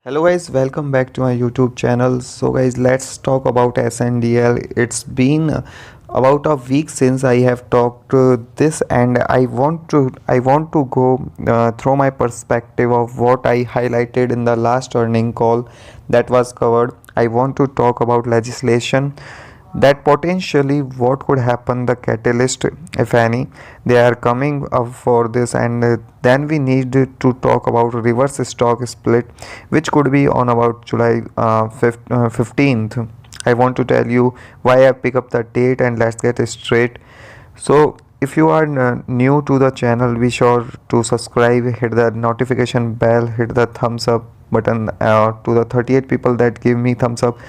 Hello guys, welcome back to my YouTube channel. So guys, let's talk about SNDL. It's been about a week since I have talked this, and I want to go through my perspective of what I highlighted in the last earning call that was covered. I want to talk about legislation that potentially what could happen, the catalyst if any they are coming up for this, and then we need to talk about reverse stock split, which could be on about July 15th. I want to tell you why I pick up the date, and let's get it straight. So if you are new to the channel, be sure to subscribe, hit the notification bell, hit the thumbs up button. To the 38 people that give me thumbs up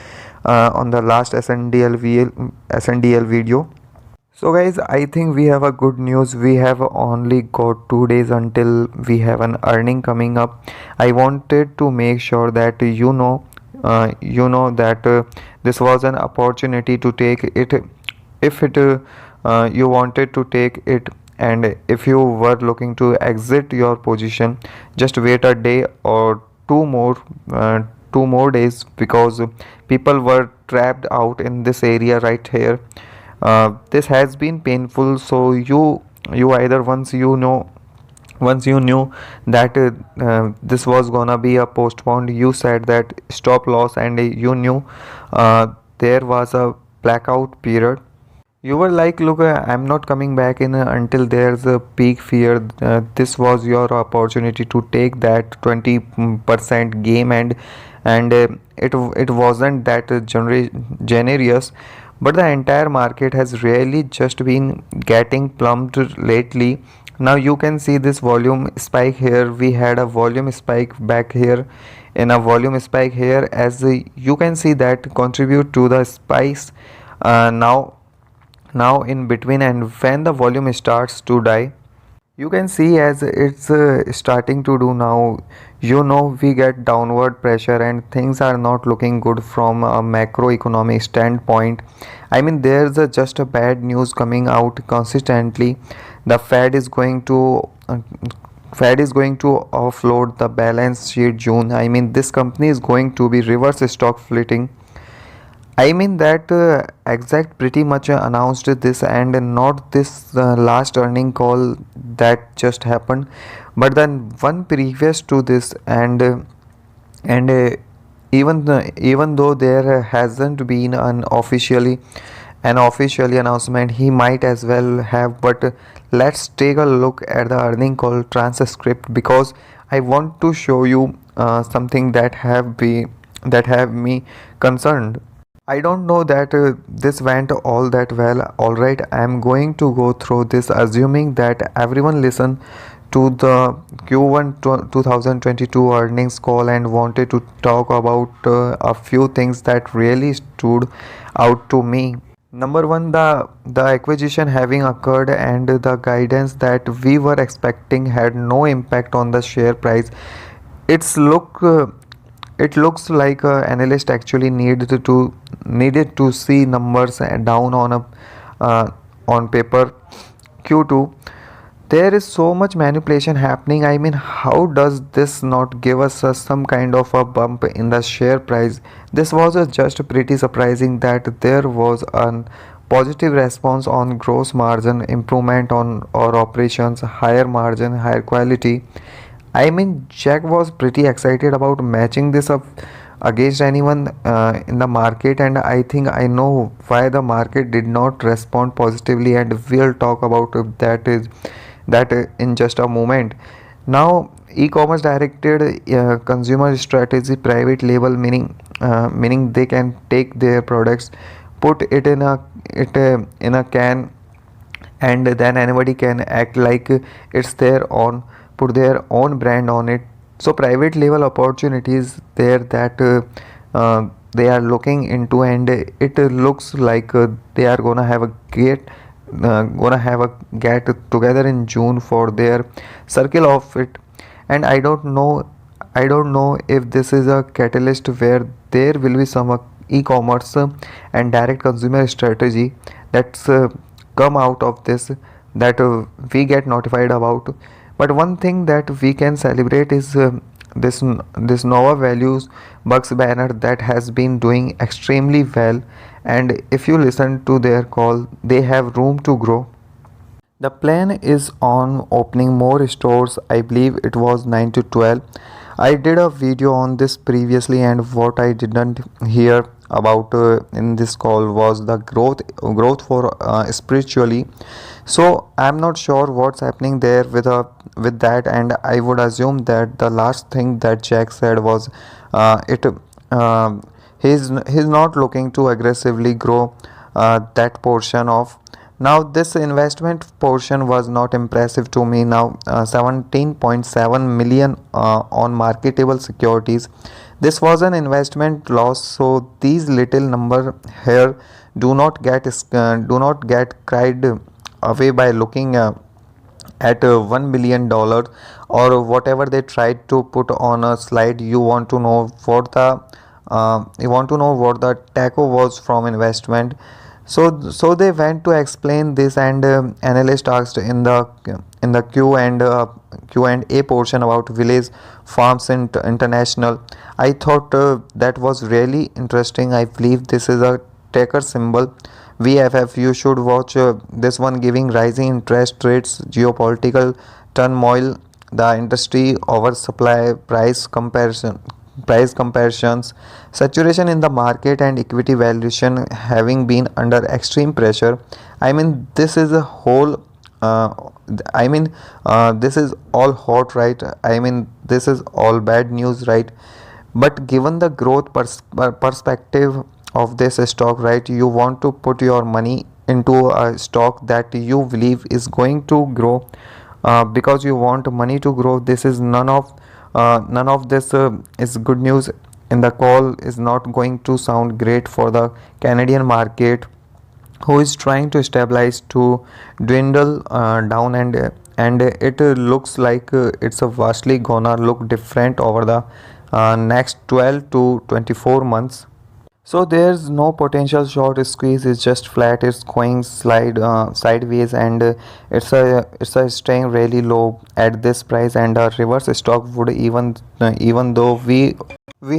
on the last SNDL video. So guys, I think we have a good news. We have only got 2 days until we have an earning coming up. I wanted to make sure that that this was an opportunity to take it. If it you wanted to take it, and if you were looking to exit your position, just wait a day or uh, 2 more days, because people were trapped out in this area right here. This has been painful. So you either once you knew that this was gonna be a postponed, you said that stop loss, and you knew there was a blackout period. You were like, look, I'm not coming back in until there's a peak fear. This was your opportunity to take that 20% game, and it wasn't that generous. But the entire market has really just been getting plumped lately. Now you can see this volume spike here. We had a volume spike back here, in a volume spike here, as you can see that contribute to the spikes now in between, and when the volume starts to die, you can see as it's starting to do now, we get downward pressure and things are not looking good from a macroeconomic standpoint. I mean, there's just a bad news coming out consistently. The Fed is going to offload the balance sheet June. I mean, this company is going to be reverse stock splitting. I mean that exact pretty much announced this, and not this last earning call that just happened, but then one previous to this, and even though there hasn't been an officially announcement, he might as well have. But let's take a look at the earning call transcript, because I want to show you something that have me concerned. I don't know that this went all that well. Alright, I am going to go through this, assuming that everyone listened to the Q1 2022 earnings call and wanted to talk about a few things that really stood out to me. Number one, the acquisition having occurred and the guidance that we were expecting had no impact on the share price. It's look it looks like analyst actually needed to see numbers down on paper. Q2, there is so much manipulation happening. I mean, how does this not give us some kind of a bump in the share price? This was just pretty surprising that there was a positive response on gross margin improvement on our operations, higher margin, higher quality. I mean, Jack was pretty excited about matching this up against anyone in the market, and I think I know why the market did not respond positively, and we'll talk about that in just a moment. Now, e-commerce directed consumer strategy, private label, meaning they can take their products, put it in a can, and then anybody can act like it's their own, put their own brand on it. So private label opportunities there that they are looking into, and it looks like they are gonna have a get together in June for their circle of it. And I don't know if this is a catalyst where there will be some e-commerce and direct consumer strategy that's come out of this, that we get notified about. But one thing that we can celebrate is this Nova Values Bucks banner that has been doing extremely well, and if you listen to their call, they have room to grow. The plan is on opening more stores. I believe it was 9 to 12. I did a video on this previously, and what I didn't hear about in this call was the growth for spiritually. So I'm not sure what's happening there with that, and I would assume that the last thing that Jack said was it uh, he's not looking to aggressively grow that portion of. Now this investment portion was not impressive to me. Now 17.7 million on marketable securities. This was an investment loss, so these little number here do not get cried away by looking at $1 billion or whatever they tried to put on a slide. You want to know what the taco was from investment. So they went to explain this, and analyst asked in the Q&A portion about Village Farms International. I thought that was really interesting. I believe this is a taker symbol. VFF, you should watch this one, giving rising interest rates, geopolitical turmoil, the industry oversupply, price comparisons, saturation in the market, and equity valuation having been under extreme pressure. I mean, this is a whole. Uh, this is all hot, right? I mean, this is all bad news, right? But given the growth perspective of this stock, right, you want to put your money into a stock that you believe is going to grow, because you want money to grow. This is none of this is good news. In the call is not going to sound great for the Canadian market, who is trying to stabilize to dwindle down, and it looks like it's a vastly gonna look different over the next 12 to 24 months. So there's no potential short squeeze. It's just flat. It's going sideways, and it's a staying really low at this price. And a reverse stock would, even though we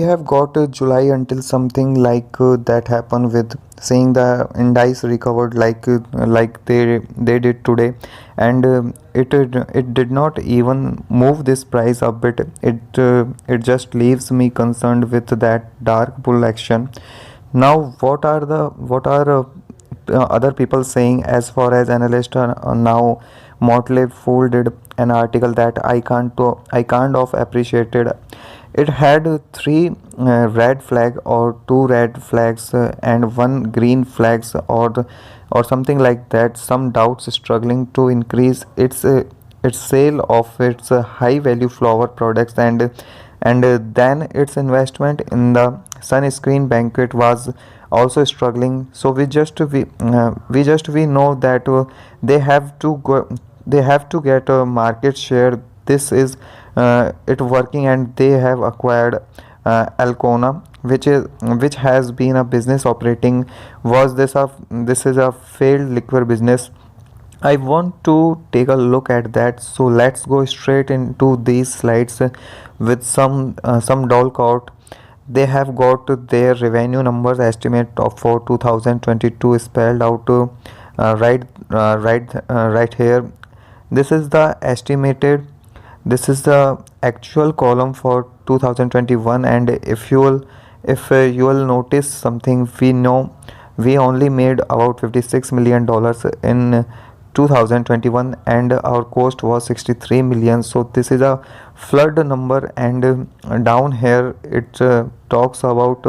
have got July until something like that happen with seeing the index recovered like they did today, and it did not even move this price a bit. It just leaves me concerned with that dark bull action. Now what are other people saying? As far as analysts are now, Motley Fool did an article that I kind of appreciated. It had three red flag or two red flags and one green flags, or something like that. Some doubts struggling to increase its sale of its high value flower products, and then its investment in the sunscreen banquet was also struggling. So we know that they have to get a market share. This is it working, and they have acquired Alcona, which has been a business operating. Was this is a failed liquor business? I want to take a look at that. So let's go straight into these slides with some doll count. They have got their revenue numbers estimate of for 2022 spelled out right here. This is the estimated. This is the actual column for 2021, and if you will notice something, we know we only made about $56 million in 2021, and our cost was 63 million. So this is a flood number, and down here it talks about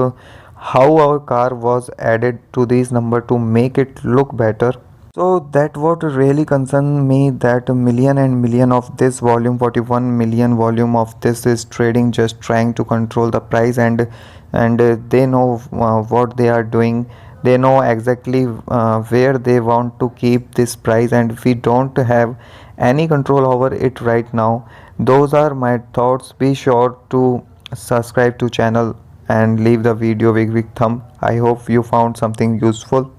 how our car was added to this number to make it look better. So that what really concern me, that a million and million of this volume, 41 million volume of this is trading, just trying to control the price, and they know what they are doing. They know exactly where they want to keep this price, and we don't have any control over it right now. Those are my thoughts. Be sure to subscribe to channel and leave the video big thumb. I hope you found something useful.